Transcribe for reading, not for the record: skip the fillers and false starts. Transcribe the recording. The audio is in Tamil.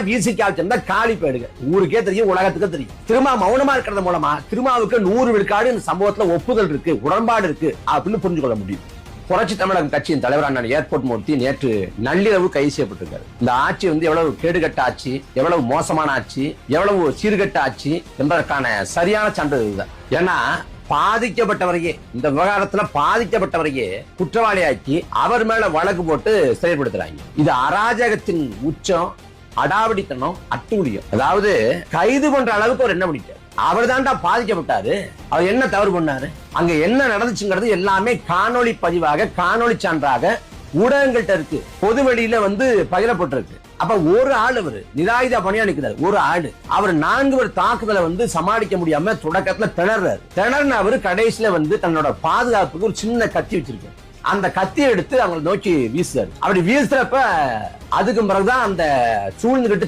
விசிகா வச்சிருந்தா காலி போயிடுங்க. ஊருக்கே தெரியும், உலகத்துக்கு தெரியும். திருமா மௌனமா இருக்கிறது மூலமா திருமாவுக்கு 100 விழுக்காடு இந்த சம்பவத்துல ஒப்புதல் இருக்கு, உடன்பாடு இருக்கு அப்படின்னு புரிஞ்சு கொள்ள முடியும். புரட்சி தமிழகம் கட்சியின் தலைவரான ஏர்போர்ட் மூர்த்தி நேற்று நள்ளிரவு கைது செய்யப்பட்டிருக்காரு. இந்த ஆட்சி எவ்வளவு கேடுகட்ட ஆட்சி, எவ்வளவு மோசமான ஆட்சி, எவ்வளவு சீர்கட்ட ஆட்சி என்பதற்கான சரியான சான்றிதழ் தான். ஏன்னா பாதிக்கப்பட்டவரையே, இந்த விவகாரத்துல பாதிக்கப்பட்டவரையே குற்றவாளியாக்கி அவர் மேல வழக்கு போட்டு செயல்படுத்துறாங்க. இது அராஜகத்தின் உச்சம், அடாவடித்தனம், அட்டூழியம். அதாவது கைது பண்ற அளவுக்கு அவர் என்ன பண்ணிட்டார்? அவர் தான்டா பாதிக்கப்பட்டாரு. அவர் என்ன தவறு பண்ணாரு? அங்க என்ன நடந்துச்சுங்கிறது எல்லாமே காணொளி பதிவாக, காணொளி சான்றாக ஊடகங்கள்ட்ட இருக்கு, பொது வெளியில பகிரப்பட்டிருக்கு. அப்ப ஒரு ஆள் அவர் நிராயுத பணியா நிற்கிறார். ஒரு ஆளு அவர் 4 பேர் தாக்குதலை சமாளிக்க முடியாம தொடக்கத்துல திணறின அவரு கடைசியில தன்னோட பாதுகாப்புக்கு ஒரு சின்ன கத்தி வச்சிருக்காரு. அந்த கத்தியை எடுத்து அவங்களை நோக்கி வீசுறாரு. அப்படி வீசுறப்ப அதுக்கு பிறகுதான் அந்த சூழ்ந்துகிட்டு